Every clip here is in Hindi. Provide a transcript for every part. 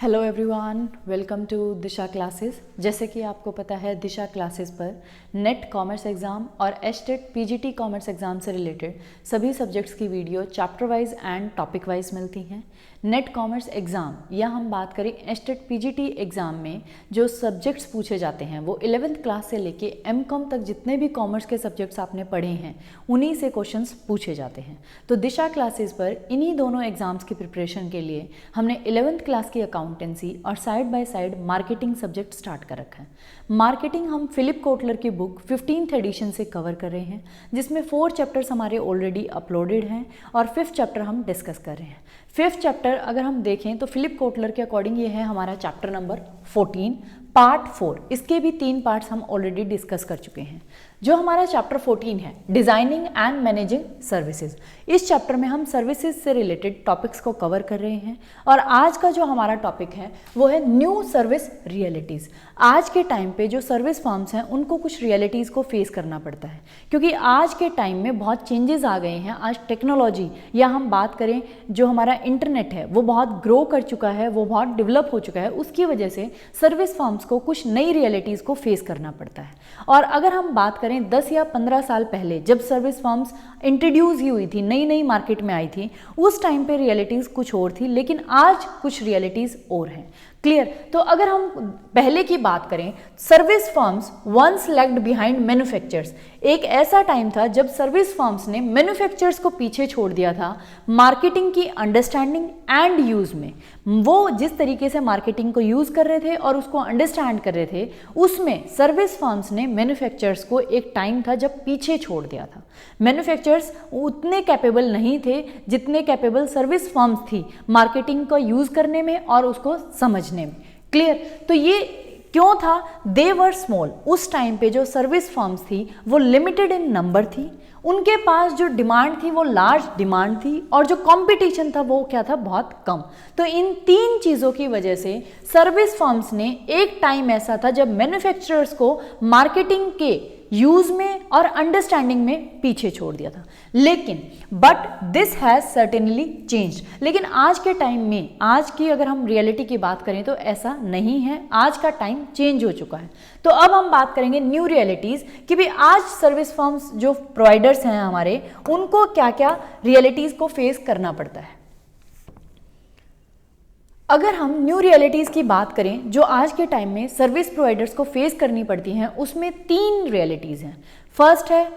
Hello everyone, welcome to Disha classes. जैसे कि आपको पता है, दिशा क्लासेस पर नेट कॉमर्स एग्ज़ाम और एचटेट पीजीटी कॉमर्स एग्ज़ाम से रिलेटेड सभी सब्जेक्ट्स की video chapter wise and topic wise मिलती हैं। नेट कॉमर्स एग्ज़ाम या हम बात करें एचटेट पीजीटी एग्ज़ाम में जो सब्जेक्ट्स पूछे जाते हैं वो 11th क्लास से लेके एमकॉम तक जितने भी कॉमर्स के सब्जेक्ट्स आपने पढ़े हैं उन्हीं से क्वेश्चंस पूछे जाते हैं। तो दिशा क्लासेस पर इन्हीं दोनों एग्ज़ाम्स की प्रिपरेशन के लिए हमने 11th क्लास की अकाउंटेंसी और side by side marketing subject start कर रखा है। मार्केटिंग हम फिलिप कोटलर की बुक 15th एडिशन से कवर कर रहे हैं, जिसमें 4 चैप्टर्स हमारे ऑलरेडी अपलोडेड हैं और 5th चैप्टर हम डिस्कस कर रहे हैं। 5th चैप्टर अगर हम देखें तो फिलिप कोटलर के अकॉर्डिंग ये है हमारा चैप्टर नंबर 14 पार्ट 4। इसके भी 3 पार्ट्स हम ऑलरेडी डिस्कस कर चुके हैं। जो हमारा चैप्टर 14 है डिज़ाइनिंग एंड मैनेजिंग सर्विसेज, इस चैप्टर में हम सर्विसेज से रिलेटेड टॉपिक्स को कवर कर रहे हैं। और आज का जो हमारा टॉपिक है वो है न्यू सर्विस रियलिटीज़। आज के टाइम पे जो सर्विस फर्म्स हैं उनको कुछ रियलिटीज़ को फेस करना पड़ता है, क्योंकि आज के टाइम में बहुत चेंजेस आ गए हैं। आज टेक्नोलॉजी या हम बात करें जो हमारा इंटरनेट है वो बहुत ग्रो कर चुका है, वो बहुत डेवलप हो चुका है। उसकी वजह से सर्विस फर्म्स को कुछ नई रियलिटीज़ को फेस करना पड़ता है। और अगर हम बात करें 10 या 15 साल पहले जब सर्विस फर्म्स इंट्रोड्यूस ही हुई थी, नई नई मार्केट में आई थी, उस टाइम पे रियलिटीज़ कुछ और थी, लेकिन आज कुछ रियलिटीज़ और हैं। क्लियर? तो अगर हम पहले की बात करें, service firms once lagged behind manufacturers. एक ऐसा टाइम था जब सर्विस फर्म्स ने मैन्युफैक्चरर्स को पीछे छोड़ दिया था मार्केटिंग की अंडरस्टैंडिंग एंड यूज़ में। वो जिस तरीके से मार्केटिंग को यूज़ कर रहे थे और उसको अंडरस्टैंड कर रहे थे, उसमें सर्विस फर्म्स ने मैन्युफैक्चरर्स को एक टाइम था जब पीछे छोड़ दिया था। मैन्युफैक्चरर्स उतने कैपेबल नहीं थे जितने कैपेबल सर्विस फर्म्स थी मार्केटिंग का यूज़ करने में और उसको समझने में। क्लियर? तो ये क्यों था? दे वर स्मॉल। उस टाइम पे जो सर्विस फर्म्स थी वो लिमिटेड इन नंबर थी, उनके पास जो डिमांड थी वो लार्ज डिमांड थी और जो कंपटीशन था वो क्या था? बहुत कम। तो इन 3 चीज़ों की वजह से सर्विस फर्म्स ने एक टाइम ऐसा था जब मैन्युफैक्चरर्स को मार्केटिंग के यूज में और अंडरस्टैंडिंग में पीछे छोड़ दिया था। लेकिन but this has certainly changed. लेकिन आज के टाइम में, आज की अगर हम रियलिटी की बात करें तो ऐसा नहीं है। आज का टाइम चेंज हो चुका है। तो अब हम बात करेंगे न्यू रियलिटीज कि भाई आज सर्विस फर्म्स जो प्रोवाइडर्स हैं हमारे, उनको क्या क्या रियलिटीज को फेस करना पड़ता है। अगर हम न्यू रियलिटीज़ की बात करें जो आज के टाइम में सर्विस प्रोवाइडर्स को फेस करनी पड़ती हैं, उसमें 3 रियलिटीज़ हैं। फर्स्ट है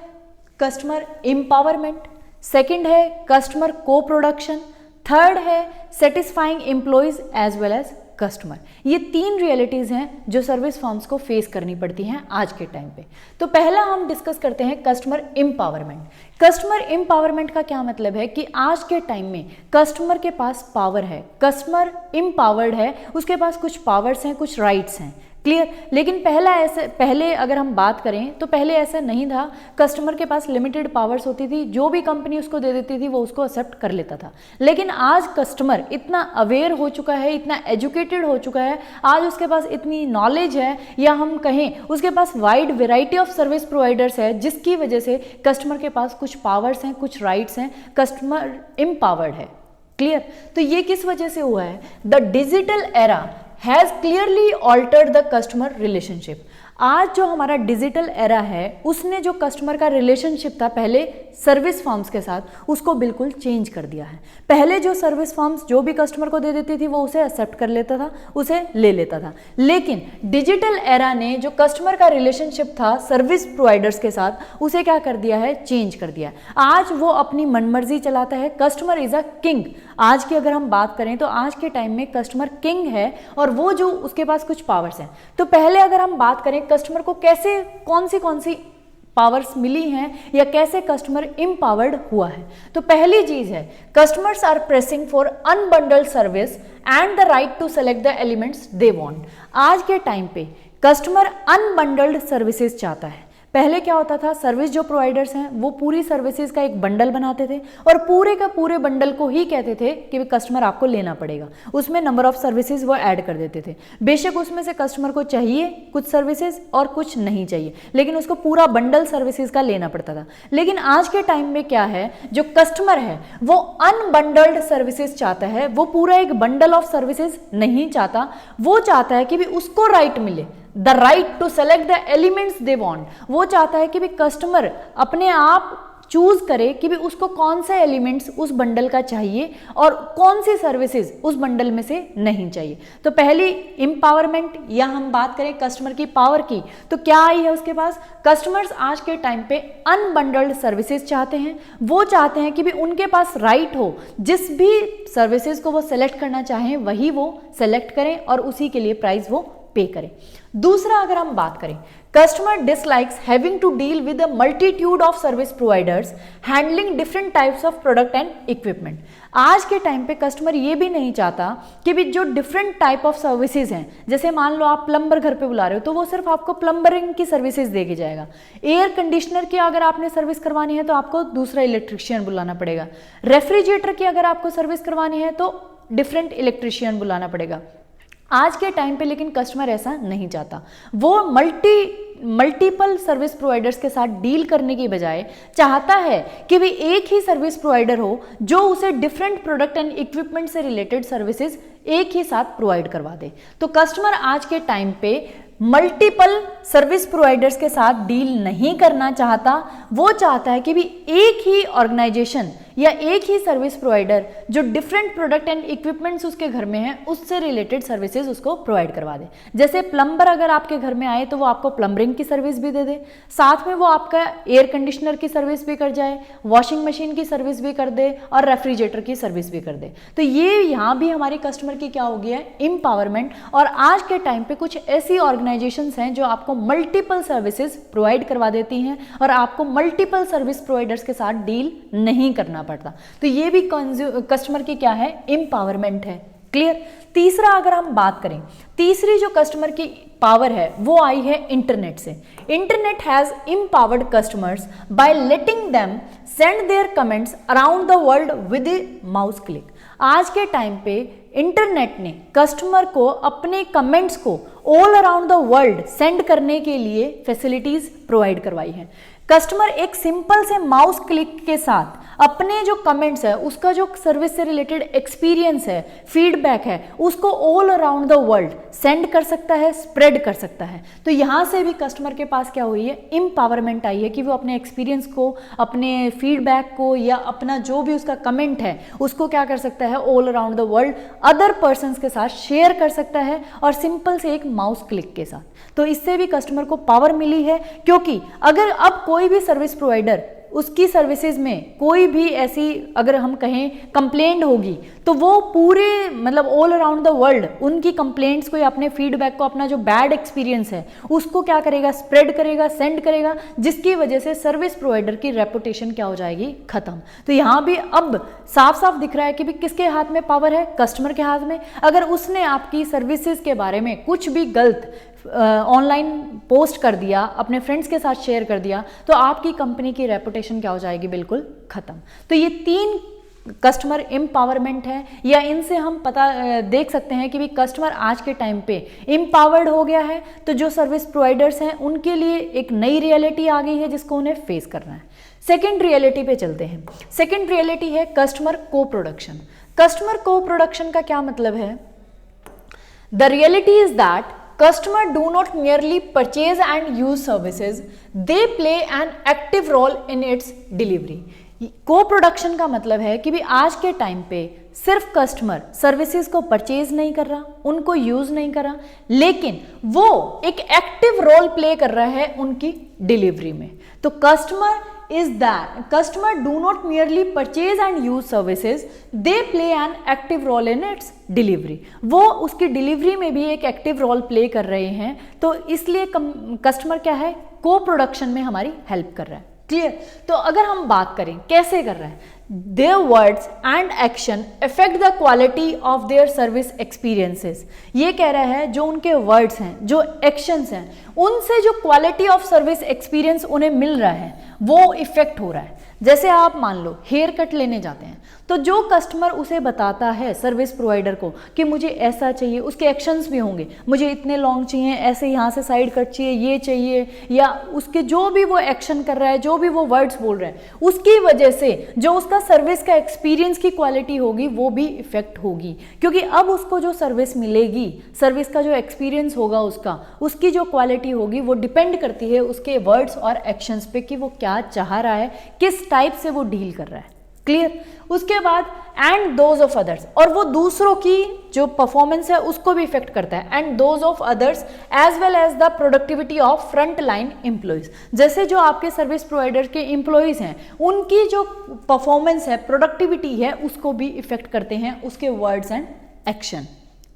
कस्टमर एम्पावरमेंट, सेकंड है कस्टमर को प्रोडक्शन, थर्ड है satisfying employees as well as customer. ये 3 रियलिटीज़ हैं जो सर्विस फर्म्स को फेस करनी पड़ती हैं आज के टाइम पे। तो पहला हम डिस्कस करते हैं कस्टमर एम्पावरमेंट। कस्टमर एम्पावरमेंट का क्या मतलब है कि आज के टाइम में कस्टमर के पास पावर है, कस्टमर एम्पावर्ड है, उसके पास कुछ पावर्स हैं, कुछ राइट्स हैं। क्लियर? लेकिन पहले अगर हम बात करें तो पहले ऐसा नहीं था। कस्टमर के पास लिमिटेड पावर्स होती थी, जो भी कंपनी उसको दे देती थी वो उसको एक्सेप्ट कर लेता था। लेकिन आज कस्टमर इतना अवेयर हो चुका है, इतना एजुकेटेड हो चुका है, आज उसके पास इतनी नॉलेज है या हम कहें उसके पास wide variety of service providers है, जिसकी वजह से कस्टमर के पास कुछ पावर्स हैं, कुछ राइट्स हैं, कस्टमर एम्पावर्ड है। क्लियर? तो ये किस वजह से हुआ है? The digital era has clearly altered the customer relationship. आज जो हमारा डिजिटल एरा है उसने जो कस्टमर का रिलेशनशिप था पहले सर्विस फर्म्स के साथ, उसको बिल्कुल चेंज कर दिया है। पहले जो सर्विस फर्म्स जो भी कस्टमर को दे देती थी वो उसे एक्सेप्ट कर लेता था, उसे ले लेता था। लेकिन डिजिटल एरा ने जो कस्टमर का रिलेशनशिप था सर्विस प्रोवाइडर्स के साथ, उसे क्या कर दिया है? चेंज कर दिया है। आज वो अपनी मनमर्जी चलाता है। Customer is a king. आज की अगर हम बात करें तो आज के टाइम में कस्टमर किंग है और वो जो उसके पास कुछ पावर्स हैं। तो पहले अगर हम बात करें कस्टमर को कैसे कौन सी पावर्स मिली हैं या कैसे कस्टमर एम्पावर्ड हुआ है, तो पहली चीज है customers are pressing for unbundled service and the right to select the elements they want. आज के टाइम पे कस्टमर अनबंडल्ड सर्विसेज चाहता है। पहले क्या होता था, सर्विस जो प्रोवाइडर्स हैं वो पूरी सर्विसेज का एक बंडल बनाते थे और पूरे का पूरे बंडल को ही कहते थे कि कस्टमर आपको लेना पड़ेगा, उसमें नंबर ऑफ सर्विसेज वो ऐड कर देते थे। बेशक उसमें से कस्टमर को चाहिए कुछ सर्विसेज और कुछ नहीं चाहिए, लेकिन उसको पूरा बंडल सर्विसेज का लेना पड़ता था। लेकिन आज के टाइम में क्या है, जो कस्टमर है वो अनबंडल्ड सर्विसेज चाहता है, वो पूरा एक बंडल ऑफ सर्विसेज नहीं चाहता। वो चाहता है कि भी उसको राइट मिले, the right to select the elements they want. वो चाहता है कि भी कस्टमर अपने आप चूज करे कि भी उसको कौन सा एलिमेंट्स उस बंडल का चाहिए और कौन सी सर्विसेज उस बंडल में से नहीं चाहिए। तो पहली एम्पावरमेंट, या हम बात करें कस्टमर की पावर की, तो क्या आई है उसके पास, कस्टमर्स आज के टाइम पे अनबंडल्ड सर्विसेज चाहते हैं। वो चाहते हैं कि भी उनके पास राइट हो, जिस भी सर्विसेज को वो सेलेक्ट करना चाहें वही वो सेलेक्ट करें और उसी के लिए प्राइस वो पे करें। दूसरा अगर हम बात करें, customer dislikes having to deal with a multitude of service providers handling different types of product and equipment. आज के टाइम पे कस्टमर ये भी नहीं चाहता कि भी जो डिफरेंट टाइप ऑफ सर्विसेज हैं, जैसे मान लो आप प्लम्बर घर पे बुला रहे हो तो वो सिर्फ आपको प्लम्बरिंग की सर्विसेज दे के जाएगा। एयर कंडीशनर की अगर आपने सर्विस करवानी है तो आपको दूसरा इलेक्ट्रिशियन बुलाना पड़ेगा। रेफ्रिजरेटर की अगर आपको सर्विस करवानी है तो डिफरेंट इलेक्ट्रिशियन बुलाना पड़ेगा। आज के टाइम पे लेकिन कस्टमर ऐसा नहीं चाहता, वो मल्टीपल सर्विस प्रोवाइडर्स के साथ डील करने की बजाय चाहता है कि भी एक ही सर्विस प्रोवाइडर हो जो उसे डिफरेंट प्रोडक्ट एंड इक्विपमेंट से रिलेटेड सर्विसेज एक ही साथ प्रोवाइड करवा दे। तो कस्टमर आज के टाइम पे मल्टीपल सर्विस प्रोवाइडर्स के साथ डील नहीं करना चाहता। वो चाहता है कि भी एक ही ऑर्गेनाइजेशन या एक ही सर्विस प्रोवाइडर जो डिफरेंट प्रोडक्ट एंड इक्विपमेंट्स उसके घर में है उससे रिलेटेड सर्विसेज उसको प्रोवाइड करवा दे। जैसे प्लम्बर अगर आपके घर में आए तो वो आपको प्लम्बरिंग की सर्विस भी दे दे, साथ में वो आपका एयर कंडीशनर की सर्विस भी कर जाए, वॉशिंग मशीन की सर्विस भी कर दे और रेफ्रिजरेटर की सर्विस भी कर दे। तो ये यहाँ भी हमारी कस्टमर की क्या हो गई है, एम्पावरमेंट। और आज के टाइम पे कुछ ऐसी ऑर्गेनाइजेशंस हैं जो आपको मल्टीपल सर्विसेज प्रोवाइड करवा देती हैं और आपको मल्टीपल सर्विस प्रोवाइडर्स के साथ डील नहीं करना पड़ता। तो ये भी कस्टमर की क्या है, एम्पावरमेंट है। क्लियर। तीसरा अगर हम बात करें, तीसरी जो कस्टमर की पावर है वो आई है इंटरनेट से। Internet has empowered customers by letting them send their comments around the world with a mouse click. आज के टाइम पे इंटरनेट ने कस्टमर को अपने कमेंट्स को all around the world send करने के लिए फैसिलिटीज प्रोवाइड करवाई है। कस्टमर एक सिंपल से माउस क्लिक के साथ अपने जो कमेंट्स है, उसका जो सर्विस से रिलेटेड एक्सपीरियंस है, फीडबैक है, उसको all around the world send कर सकता है, स्प्रेड कर सकता है। तो यहाँ से भी कस्टमर के पास क्या हुई है, एम्पावरमेंट आई है कि वो अपने एक्सपीरियंस को, अपने फीडबैक को या अपना जो भी उसका कमेंट है उसको क्या कर सकता है, all around the world other persons के साथ शेयर कर सकता है और सिंपल से एक माउस क्लिक के साथ। तो इससे भी कस्टमर को पावर मिली है, क्योंकि अगर अब कोई भी सर्विस प्रोवाइडर उसकी सर्विसेज में कोई भी ऐसी अगर हम कहें कंप्लेंट होगी तो वो पूरे मतलब ऑल अराउंड द वर्ल्ड उनकी कंप्लेंट्स को या अपने फीडबैक को, अपना जो बैड एक्सपीरियंस है उसको क्या करेगा, स्प्रेड करेगा, सेंड करेगा, जिसकी वजह से सर्विस प्रोवाइडर की रेपुटेशन क्या हो जाएगी, खत्म। तो यहाँ भी अब साफ साफ दिख रहा है कि भी किसके हाथ में पावर है, कस्टमर के हाथ में। अगर उसने आपकी सर्विसेज के बारे में कुछ भी गलत ऑनलाइन पोस्ट कर दिया, अपने फ्रेंड्स के साथ शेयर कर दिया, तो आपकी कंपनी की रेपुटेशन क्या हो जाएगी, बिल्कुल खत्म। तो ये 3 कस्टमर एम्पावरमेंट है, या इनसे हम पता देख सकते हैं कि भी कस्टमर आज के टाइम पे एम्पावर्ड हो गया है। तो जो सर्विस प्रोवाइडर्स हैं उनके लिए एक नई रियलिटी आ गई है जिसको उन्हें फेस करना है। सेकेंड रियलिटी पे चलते हैं। सेकेंड रियलिटी है कस्टमर को प्रोडक्शन। कस्टमर को प्रोडक्शन का क्या मतलब है? The reality is that customer do not merely purchase and use services, they play an active role in its delivery. को प्रोडक्शन का मतलब है कि भी आज के टाइम पे सिर्फ कस्टमर सर्विसेज को परचेज नहीं कर रहा, उनको यूज नहीं कर रहा, लेकिन वो एक एक्टिव रोल प्ले कर रहा है उनकी डिलीवरी में। तो customer is that customer do not merely purchase and use services, they play an active role in its delivery. वो उसकी डिलीवरी में भी एक एक्टिव रोल प्ले कर रहे हैं। तो इसलिए कस्टमर क्या है, को प्रोडक्शन में हमारी हेल्प कर रहा है। क्लियर। तो अगर हम बात करें कैसे कर रहा है, their words and action affect the quality of their service experiences। ये कह रहा है जो उनके वर्ड्स हैं, जो एक्शंस हैं, उनसे जो क्वालिटी ऑफ सर्विस एक्सपीरियंस उन्हें मिल रहा है वो इफेक्ट हो रहा है। जैसे आप मान लो हेयर कट लेने जाते हैं, तो जो कस्टमर उसे बताता है सर्विस प्रोवाइडर को कि मुझे ऐसा चाहिए, उसके एक्शंस भी होंगे, मुझे इतने लॉन्ग चाहिए, ऐसे यहाँ से साइड कट चाहिए, ये चाहिए, या उसके जो भी वो एक्शन कर रहा है, जो भी वो वर्ड्स बोल रहा है, उसकी वजह से जो उसका सर्विस का एक्सपीरियंस की क्वालिटी होगी वो भी इफेक्ट होगी। क्योंकि अब उसको जो सर्विस मिलेगी, सर्विस का जो एक्सपीरियंस होगा उसका, उसकी जो क्वालिटी होगी वो डिपेंड करती है उसके वर्ड्स और एक्शंस पे कि वो क्या चाह रहा है, किस टाइप से वो डील कर रहा है। क्लियर? उसके बाद एंड दोज ऑफ अदर्स, और वो दूसरों की जो परफॉर्मेंस है उसको भी इफेक्ट करता है, and those of others as well as the productivity of front line employees. जैसे जो आपके सर्विस प्रोवाइडर के एम्प्लॉइज हैं, उनकी जो परफॉर्मेंस है, प्रोडक्टिविटी है, उसको भी इफेक्ट करते हैं उसके वर्ड्स एंड एक्शन।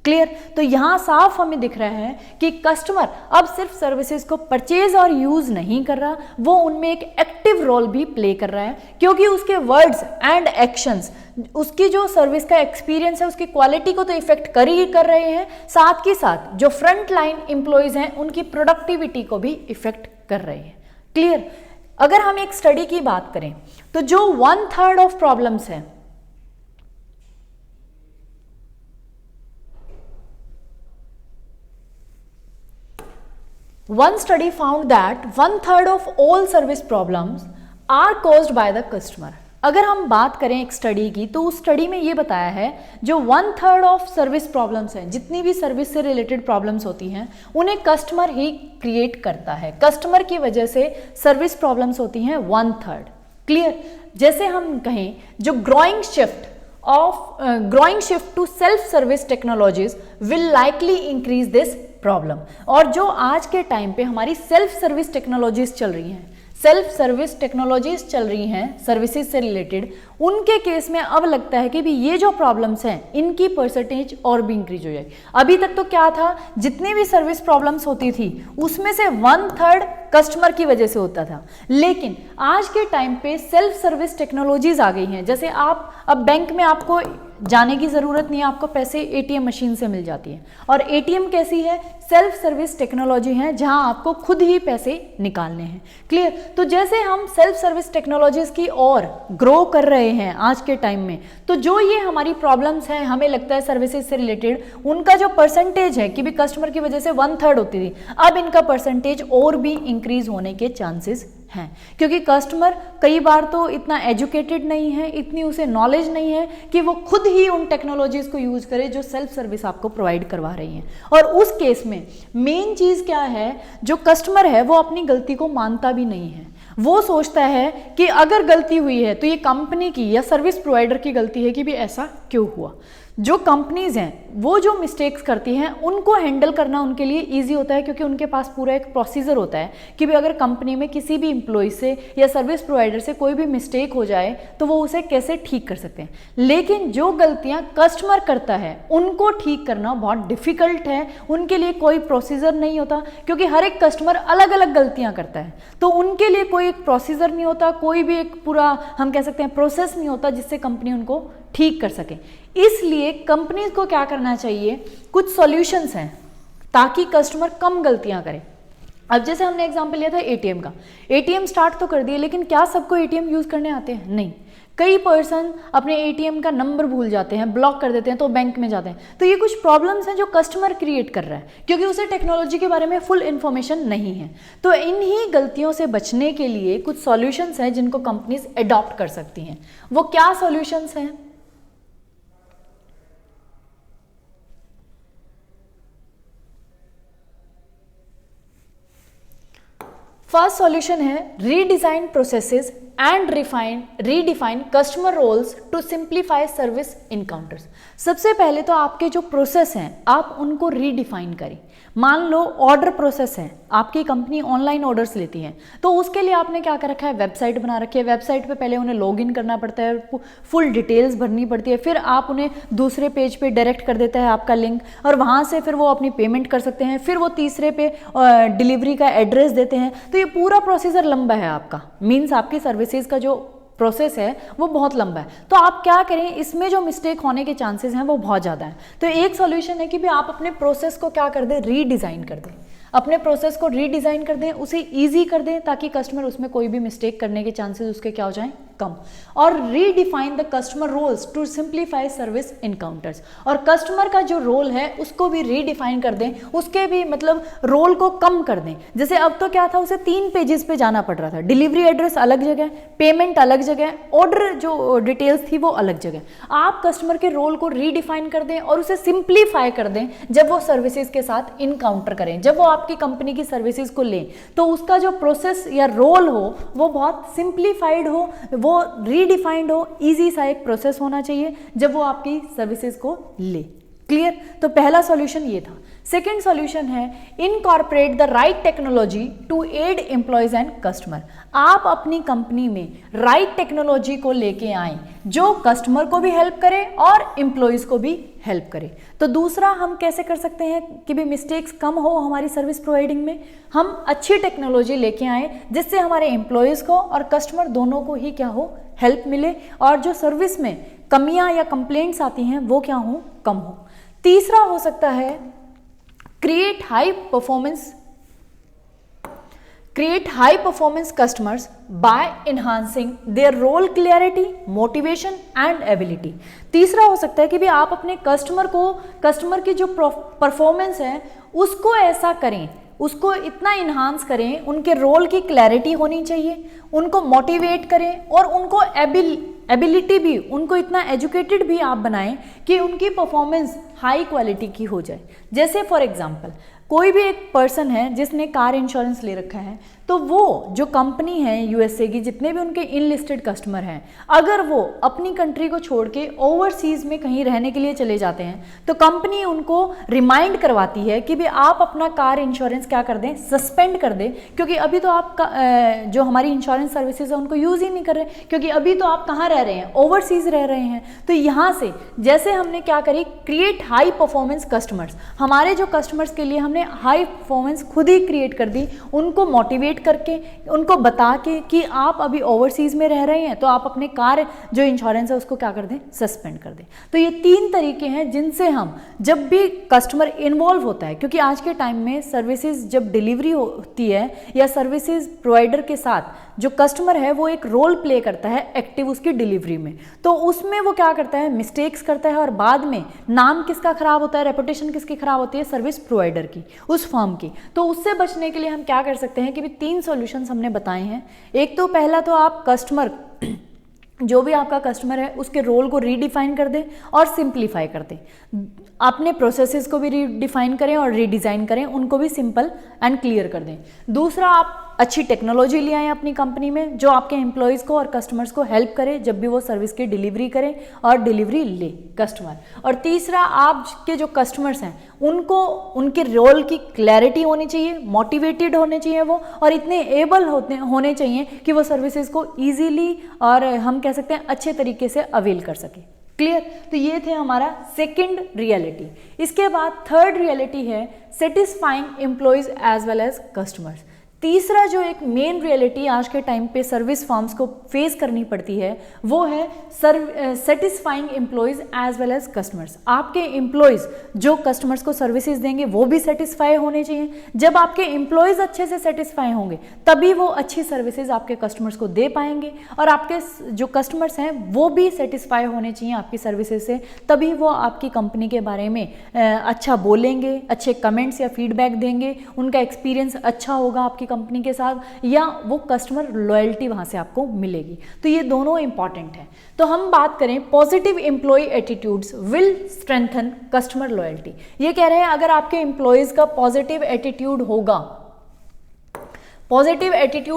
क्लियर? तो यहां साफ हमें दिख रहा है कि कस्टमर अब सिर्फ सर्विसेज को परचेज और यूज नहीं कर रहा, वो उनमें एक एक्टिव रोल भी प्ले कर रहा है, क्योंकि उसके वर्ड्स एंड एक्शंस उसकी जो सर्विस का एक्सपीरियंस है उसकी क्वालिटी को तो इफेक्ट कर ही कर रहे हैं, साथ ही साथ जो फ्रंट लाइन एम्प्लॉइज हैं उनकी प्रोडक्टिविटी को भी इफेक्ट कर रहे हैं। क्लियर? अगर हम एक स्टडी की बात करें तो जो 1/3 ऑफ प्रॉब्लम्स हैं, one study found that 1/3 of all service problems are caused by the customer। अगर हम बात करें एक स्टडी की, तो उस स्टडी में ये बताया है जो 1/3 ऑफ सर्विस प्रॉब्लम्स हैं, जितनी भी सर्विस से रिलेटेड प्रॉब्लम्स होती हैं, उन्हें कस्टमर ही क्रिएट करता है। कस्टमर की वजह से सर्विस प्रॉब्लम्स होती हैं 1/3। क्लियर? जैसे हम कहें जो growing shift to self service technologies will likely increase this problem. और जो आज के टाइम पे हमारी सेल्फ सर्विस टेक्नोलॉजीज चल रही हैं, सर्विसेज से रिलेटेड, उनके केस में अब लगता है कि भी ये जो प्रॉब्लम्स हैं इनकी परसेंटेज और भी इंक्रीज हो जाएगी। अभी तक तो क्या था, जितनी भी सर्विस प्रॉब्लम्स होती थी उसमें से 1/3 कस्टमर की वजह से होता था, लेकिन आज के टाइम पे सेल्फ सर्विस टेक्नोलॉजीज आ गई हैं। जैसे आप अब बैंक में आपको जाने की ज़रूरत नहीं है, आपको पैसे एटीएम मशीन से मिल जाती है। और एटीएम कैसी है? सेल्फ सर्विस टेक्नोलॉजी है, जहां आपको खुद ही पैसे निकालने हैं। क्लियर? तो जैसे हम सेल्फ सर्विस टेक्नोलॉजीज की ओर ग्रो कर रहे हैं आज के टाइम में, तो जो ये हमारी प्रॉब्लम्स हैं, हमें लगता है सर्विसेज से रिलेटेड, उनका जो परसेंटेज है कि भी कस्टमर की वजह से 1/3 होती थी, अब इनका परसेंटेज और भी इंक्रीज होने के चांसेस हैं। क्योंकि कस्टमर कई बार तो इतना एजुकेटेड नहीं है, इतनी उसे नॉलेज नहीं है कि वो खुद ही उन टेक्नोलॉजीज को यूज करे जो सेल्फ सर्विस आपको प्रोवाइड करवा रही हैं। और उस केस में मेन चीज क्या है, जो कस्टमर है वो अपनी गलती को मानता भी नहीं है। वो सोचता है कि अगर गलती हुई है तो ये कंपनी की या सर्विस प्रोवाइडर की गलती है कि भी ऐसा क्यों हुआ। जो कंपनीज हैं वो जो मिस्टेक्स करती हैं उनको हैंडल करना उनके लिए इजी होता है, क्योंकि उनके पास पूरा एक प्रोसीजर होता है कि भी अगर कंपनी में किसी भी एम्प्लॉय से या सर्विस प्रोवाइडर से कोई भी मिस्टेक हो जाए तो वो उसे कैसे ठीक कर सकते हैं। लेकिन जो गलतियां कस्टमर करता है उनको ठीक करना बहुत डिफिकल्ट है, उनके लिए कोई प्रोसीजर नहीं होता, क्योंकि हर एक कस्टमर अलग अलग गलतियां करता है, तो उनके लिए कोई एक प्रोसीजर नहीं होता, कोई भी एक पूरा हम कह सकते हैं प्रोसेस नहीं होता जिससे कंपनी उनको ठीक कर सके। इसलिए कंपनीज को क्या करना चाहिए, कुछ सॉल्यूशंस हैं ताकि कस्टमर कम गलतियां करे। अब जैसे हमने एग्जांपल लिया था एटीएम का, एटीएम स्टार्ट तो कर दिए, लेकिन क्या सबको एटीएम यूज करने आते हैं? नहीं। कई पर्सन अपने एटीएम का नंबर भूल जाते हैं, ब्लॉक कर देते हैं, तो बैंक में जाते हैं। तो ये कुछ प्रॉब्लम्स हैं जो कस्टमर क्रिएट कर रहा है, क्योंकि उसे टेक्नोलॉजी के बारे में फुल इन्फॉर्मेशन नहीं है। तो इन्हीं गलतियों से बचने के लिए कुछ सॉल्यूशंस हैं जिनको कंपनीज अडॉप्ट कर सकती हैं। वो क्या सॉल्यूशंस हैं? फर्स्ट सॉल्यूशन है redesign processes and redefine customer roles to simplify service encounters. सबसे पहले तो आपके जो प्रोसेस हैं आप उनको रीडिफाइन करें। मान लो ऑर्डर प्रोसेस है, आपकी कंपनी ऑनलाइन ऑर्डर्स लेती है, तो उसके लिए आपने क्या कर रखा है, वेबसाइट बना रखी है। वेबसाइट पे पहले उन्हें लॉगिन करना पड़ता है, फुल डिटेल्स भरनी पड़ती है, फिर आप उन्हें दूसरे पेज पे डायरेक्ट कर देता है आपका लिंक, और वहाँ से फिर वो अपनी पेमेंट कर सकते हैं, फिर वो तीसरे पे डिलीवरी का एड्रेस देते हैं। तो ये पूरा प्रोसीजर लंबा है आपका, मीन्स आपकी सर्विसेज का जो प्रोसेस है वो बहुत लंबा है। तो आप क्या करें, इसमें जो मिस्टेक होने के चांसेस हैं वो बहुत ज़्यादा है। तो एक सॉल्यूशन है कि भी आप अपने प्रोसेस को क्या कर दें, रीडिज़ाइन कर दें, अपने प्रोसेस को रीडिज़ाइन कर दें, उसे ईजी कर दें ताकि कस्टमर उसमें कोई भी मिस्टेक करने के चांसेस उसके क्या हो जाएं, कम। और redefine the customer roles to simplify service encounters, और कस्टमर का जो रोल है उसको भी रीडिफाइन कर दें, उसके भी मतलब रोल को कम कर दें। जैसे अब तो क्या था, उसे 3 पेजेस पे जाना पड़ रहा था, डिलीवरी एड्रेस अलग जगह, पेमेंट अलग जगह, ऑर्डर जो डिटेल्स थी वो अलग जगह। आप कस्टमर के रोल को रीडिफाइन कर दें और उसे सिंप्लीफाई कर दें जब वो सर्विसेज के साथ इनकाउंटर करें, जब वो आपकी कंपनी की सर्विसेज को लें, तो उसका जो प्रोसेस या रोल हो वो बहुत सिंप्लीफाइड हो, वो रीडिफाइंड हो, इजी सा एक प्रोसेस होना चाहिए जब वो आपकी सर्विसेज को ले। क्लियर? तो पहला सॉल्यूशन ये था। सेकंड सॉल्यूशन है incorporate the right technology to aid employees and customer. आप अपनी कंपनी में राइट टेक्नोलॉजी को लेके आए जो कस्टमर को भी हेल्प करे और एम्प्लॉयज को भी हेल्प करे। तो दूसरा हम कैसे कर सकते हैं कि भी मिस्टेक्स कम हो हमारी सर्विस प्रोवाइडिंग में, हम अच्छी टेक्नोलॉजी लेके आए जिससे हमारे एम्प्लॉयज को और कस्टमर दोनों को ही क्या हो, हेल्प मिले, और जो सर्विस में कमियां या कंप्लेंट्स आती हैं वो क्या हो, कम हो। तीसरा हो सकता है create high performance customers by enhancing their role clarity, motivation and ability. तीसरा हो सकता है कि भी आप अपने कस्टमर की जो परफॉर्मेंस है उसको ऐसा करें, उसको इतना इन्हांस करें, उनके रोल की क्लैरिटी होनी चाहिए, उनको मोटिवेट करें और उनको एबिलिटी भी, उनको इतना एजुकेटेड भी आप बनाएं कि उनकी परफॉर्मेंस हाई क्वालिटी की हो जाए। जैसे फॉर एग्जांपल कोई भी एक पर्सन है जिसने कार इंश्योरेंस ले रखा है, तो वो जो कंपनी है यूएसए की, जितने भी उनके इनलिस्टेड कस्टमर हैं, अगर वो अपनी कंट्री को छोड़ के ओवरसीज में कहीं रहने के लिए चले जाते हैं तो कंपनी उनको रिमाइंड करवाती है कि भी आप अपना कार इंश्योरेंस क्या कर दें, सस्पेंड कर दें, क्योंकि अभी तो आप जो हमारी इंश्योरेंस सर्विसेज है उनको यूज़ ही नहीं कर रहे, क्योंकि अभी तो आप कहाँ रह रहे हैं, ओवरसीज रह रहे हैं। तो यहाँ से जैसे हमने क्या करी, क्रिएट हाई परफॉर्मेंस कस्टमर्स, हमारे जो कस्टमर्स के लिए हमने हाई परफॉर्मेंस खुद ही क्रिएट कर दी, उनको मोटिवेट करके, उनको बता के कि आप अभी ओवरसीज में रह रहे हैं तो आप अपने कार जो इंश्योरेंस है उसको क्या कर दें, सस्पेंड कर दें। तो ये 3 तरीके हैं जिनसे हम, जब भी कस्टमर इन्वॉल्व होता है, क्योंकि आज के टाइम में सर्विसेज जब डिलीवरी होती है या सर्विसेज प्रोवाइडर के साथ जो कस्टमर है वो एक रोल प्ले करता है एक्टिव उसकी डिलीवरी में, तो उसमें वो क्या करता है, मिस्टेक्स करता है, और बाद में नाम किसका खराब होता है, रेपुटेशन किसकी खराब होती है, सर्विस प्रोवाइडर की, उस फर्म की। तो उससे बचने के लिए हम क्या कर सकते हैं कि भी 3 सॉल्यूशंस हमने बताए हैं। एक तो पहला तो आप कस्टमर, जो भी आपका कस्टमर है उसके रोल को रीडिफाइन कर दें और सिंप्लीफाई कर दें, अपने प्रोसेसेस को भी रीडिफाइन करें और रीडिज़ाइन करें, उनको भी सिंपल एंड क्लियर कर दें। दूसरा, आप अच्छी टेक्नोलॉजी ले आएँ अपनी कंपनी में जो आपके एम्प्लॉयज़ को और कस्टमर्स को हेल्प करे जब भी वो सर्विस की डिलीवरी करें और डिलीवरी ले कस्टमर। और तीसरा, आपके जो कस्टमर्स हैं उनको उनके रोल की क्लैरिटी होनी चाहिए, मोटिवेटेड होने चाहिए वो, और इतने एबल होने चाहिए कि वो सर्विसेज को ईजीली और हम कह सकते हैं अच्छे तरीके से अवेल कर सके। क्लियर? तो ये थे हमारा सेकंड रियलिटी। इसके बाद थर्ड रियलिटी है satisfying employees as well as customers. तीसरा जो एक मेन रियलिटी आज के टाइम पे सर्विस फर्म्स को फेस करनी पड़ती है वो है satisfying employees as well as customers. आपके एम्प्लॉयज जो कस्टमर्स को सर्विसेज देंगे वो भी सेटिस्फाई होने चाहिए। जब आपके एम्प्लॉयज अच्छे से सेटिस्फाई होंगे तभी वो अच्छी सर्विसेज आपके कस्टमर्स को दे पाएंगे, और आपके जो कस्टमर्स हैं वो भी सेटिस्फाई होने चाहिए आपकी सर्विसेज से, तभी वो आपकी कंपनी के बारे में अच्छा बोलेंगे, अच्छे कमेंट्स या फीडबैक देंगे, उनका एक्सपीरियंस अच्छा होगा आपकी कंपनी के साथ, या वो कस्टमर लॉयल्टी वहां से आपको मिलेगी। तो ये दोनों इंपॉर्टेंट है। तो हम बात करें positive employee attitudes will strengthen customer loyalty. ये कह रहे हैं अगर आपके एम्प्लॉयज का पॉजिटिव एटीट्यूड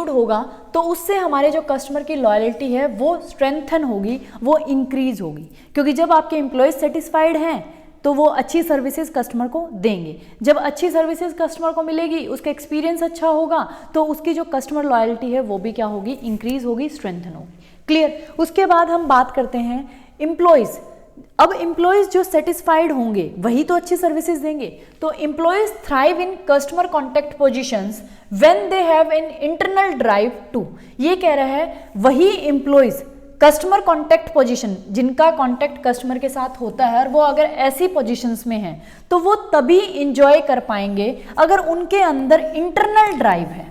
होगा तो उससे हमारे जो कस्टमर की लॉयल्टी है वो स्ट्रेंथन होगी, वो इंक्रीज होगी, क्योंकि जब आपके एम्प्लॉयज सेटिस्फाइड हैं तो वो अच्छी सर्विसेज कस्टमर को देंगे। जब अच्छी सर्विसेज कस्टमर को मिलेगी, उसका एक्सपीरियंस अच्छा होगा, तो उसकी जो कस्टमर लॉयल्टी है वो भी क्या होगी, इंक्रीज होगी, स्ट्रेंथन होगी। क्लियर? उसके बाद हम बात करते हैं एम्प्लॉयज। अब एम्प्लॉयज जो सेटिस्फाइड होंगे वही तो अच्छी सर्विसेज देंगे। तो employees thrive in customer contact positions when they have an internal drive to. ये कह रहा है वही एम्प्लॉयज कस्टमर कॉन्टैक्ट पोजीशन, जिनका कॉन्टैक्ट कस्टमर के साथ होता है और वो अगर ऐसी पोजीशंस में हैं तो वो तभी इंजॉय कर पाएंगे अगर उनके अंदर इंटरनल ड्राइव है,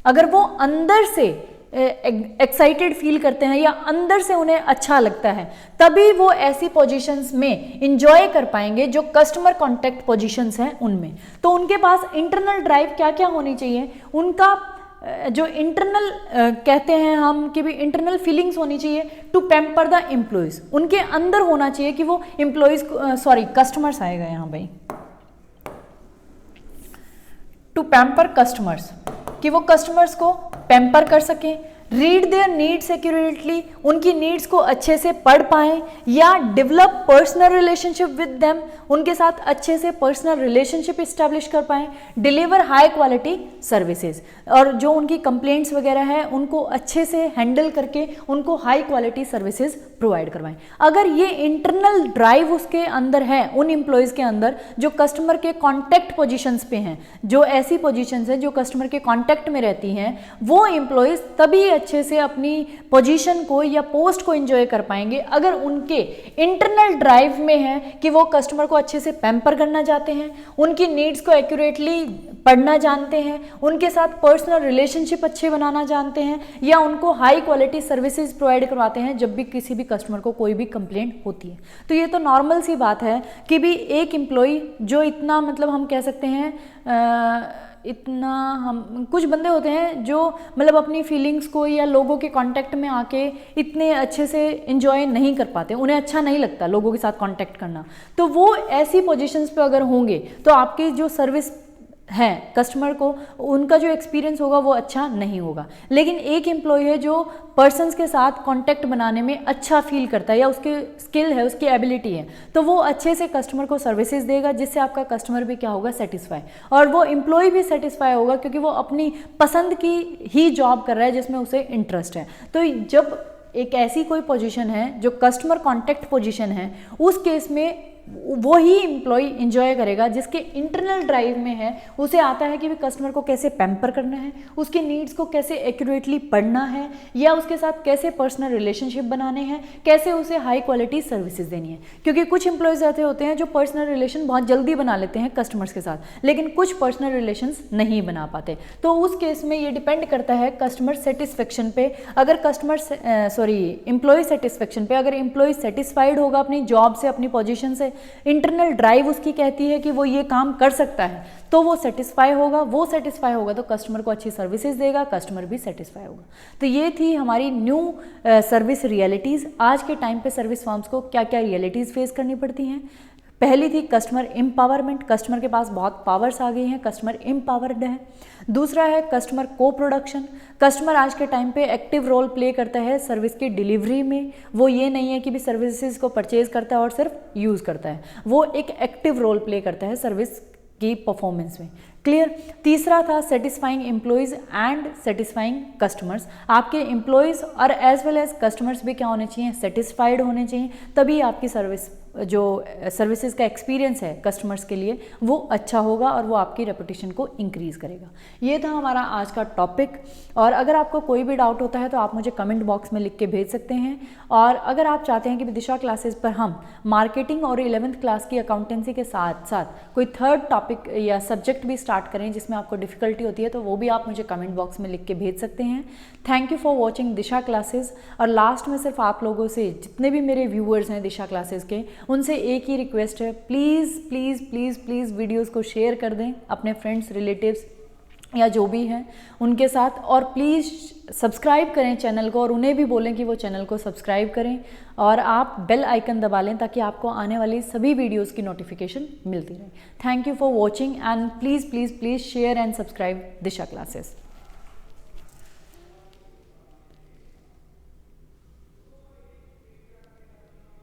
अगर वो अंदर से एक्साइटेड फील करते हैं या अंदर से उन्हें अच्छा लगता है, तभी वो ऐसी पोजीशंस में इंजॉय कर पाएंगे जो कस्टमर कॉन्टैक्ट पोजीशंस हैं उनमें। तो उनके पास इंटरनल ड्राइव क्या क्या होनी चाहिए, उनका जो इंटरनल कहते हैं हम कि भी इंटरनल फीलिंग्स होनी चाहिए टू पैम्पर द एम्प्लॉयज़, उनके अंदर होना चाहिए कि वो एम्प्लॉयज़ कस्टमर्स आएगा यहाँ भाई, टू पैम्पर कस्टमर्स, कि वो कस्टमर्स को पैम्पर कर सकें, रीड देयर नीड्स एक्यूरेटली, उनकी नीड्स को अच्छे से पढ़ पाएं, या develop personal relationship with them, उनके साथ अच्छे से पर्सनल रिलेशनशिप इस्टेब्लिश कर पाएं, डिलीवर हाई क्वालिटी सर्विसेज, और जो उनकी कंप्लेंट्स वगैरह है उनको अच्छे से हैंडल करके उनको हाई क्वालिटी सर्विसेज प्रोवाइड करवाएं। अगर ये इंटरनल ड्राइव उसके अंदर है, उन एम्प्लॉयज़ के अंदर जो कस्टमर के कॉन्टैक्ट पोजीशंस पे हैं, जो ऐसी पोजीशंस हैं जो कस्टमर के कॉन्टैक्ट में रहती हैं, वो एम्प्लॉयज़ तभी अच्छे से अपनी पोजीशन को या पोस्ट को एंजॉय कर पाएंगे अगर उनके इंटरनल ड्राइव में है कि वो कस्टमर को अच्छे से पैम्पर करना चाहते हैं, उनकी नीड्स को एक्यूरेटली पढ़ना जानते हैं, उनके साथ पर्सनल रिलेशनशिप अच्छे बनाना जानते हैं, या उनको हाई क्वालिटी सर्विसेज प्रोवाइड करवाते हैं जब भी किसी भी कस्टमर को कोई भी कंप्लेंट होती है। तो ये तो नॉर्मल सी बात है कि भी एक एम्प्लॉय जो इतना मतलब हम कह सकते हैं इतना, हम कुछ बंदे होते हैं जो मतलब अपनी फीलिंग्स को या लोगों के कांटेक्ट में आके इतने अच्छे से एंजॉय नहीं कर पाते, उन्हें अच्छा नहीं लगता लोगों के साथ कांटेक्ट करना, तो वो ऐसी पोजीशंस पे अगर होंगे तो आपकी जो सर्विस है कस्टमर को, उनका जो एक्सपीरियंस होगा वो अच्छा नहीं होगा। लेकिन एक एम्प्लॉय है जो पर्सन्स के साथ कांटेक्ट बनाने में अच्छा फील करता है या उसके स्किल है, उसकी एबिलिटी है, तो वो अच्छे से कस्टमर को सर्विसेज देगा जिससे आपका कस्टमर भी क्या होगा, सेटिस्फाई, और वो एम्प्लॉय भी सेटिस्फाई होगा क्योंकि वो अपनी पसंद की ही जॉब कर रहा है जिसमें उसे इंटरेस्ट है। तो जब एक ऐसी कोई पोजीशन है जो कस्टमर कॉन्टैक्ट पोजीशन है, उस केस में वो ही एम्प्लॉय इंजॉय करेगा जिसके इंटरनल ड्राइव में है, उसे आता है कि भी कस्टमर को कैसे पैम्पर करना है, उसके नीड्स को कैसे एक्यूरेटली पढ़ना है, या उसके साथ कैसे पर्सनल रिलेशनशिप बनाने हैं, कैसे उसे हाई क्वालिटी सर्विसेज देनी है। क्योंकि कुछ एम्प्लॉयज़ ऐसे होते हैं जो पर्सनल रिलेशन बहुत जल्दी बना लेते हैं कस्टमर्स के साथ, लेकिन कुछ पर्सनल रिलेशंस नहीं बना पाते। तो उस केस में ये डिपेंड करता है कस्टमर सेटिस्फेक्शन पे। अगर एम्प्लॉय सेटिस्फेक्शन पे, अगर एम्प्लॉय सेटिस्फाइड होगा अपनी जॉब से, अपनी पोजीशन से, इंटरनल ड्राइव उसकी कहती है कि वो ये काम कर सकता है, तो वो सेटिस्फाई होगा। वो सेटिस्फाई होगा तो कस्टमर को अच्छी सर्विसेज देगा, कस्टमर भी सेटिस्फाई होगा। तो ये थी हमारी न्यू सर्विस रियलिटीज़। आज के टाइम पे सर्विस फर्म्स को क्या क्या रियलिटीज़ फेस करनी पड़ती हैं। पहली थी कस्टमर एम्पावरमेंट, कस्टमर के पास बहुत पावर्स आ गई हैं, कस्टमर एम्पावर्ड है। दूसरा है कस्टमर को प्रोडक्शन, कस्टमर आज के टाइम पे एक्टिव रोल प्ले करता है सर्विस की डिलीवरी में। वो ये नहीं है कि भी सर्विसेज को परचेज करता है और सिर्फ यूज़ करता है, वो एक एक्टिव रोल प्ले करता है सर्विस की परफॉर्मेंस में। क्लियर। तीसरा था satisfying employees and satisfying customers. आपके एम्प्लॉयज़ और एज वेल एज कस्टमर्स भी क्या होने चाहिए, सेटिस्फाइड होने चाहिए, तभी आपकी जो सर्विसेज का एक्सपीरियंस है कस्टमर्स के लिए वो अच्छा होगा और वो आपकी रेपुटेशन को इंक्रीज़ करेगा। ये था हमारा आज का टॉपिक। और अगर आपको कोई भी डाउट होता है तो आप मुझे कमेंट बॉक्स में लिख के भेज सकते हैं। और अगर आप चाहते हैं कि दिशा क्लासेस पर हम मार्केटिंग और 11th क्लास की अकाउंटेंसी के साथ साथ कोई थर्ड टॉपिक या सब्जेक्ट भी स्टार्ट करें जिसमें आपको डिफ़िकल्टी होती है, तो वो भी आप मुझे कमेंट बॉक्स में लिख के भेज सकते हैं। Thank you for watching Disha classes. और लास्ट में सिर्फ आप लोगों से, जितने भी मेरे व्यूअर्स हैं दिशा क्लासेस के, उनसे एक ही रिक्वेस्ट है, please please please please videos को शेयर कर दें अपने फ्रेंड्स, रिलेटिव्स या जो भी हैं उनके साथ। और प्लीज़ सब्सक्राइब करें चैनल को और उन्हें भी बोलें कि वो चैनल को सब्सक्राइब करें और आप बेल आइकन दबा लें ताकि आपको आने वाली सभी वीडियोस की नोटिफिकेशन मिलती रहे। Thank you for watching and please please please share and subscribe Disha classes.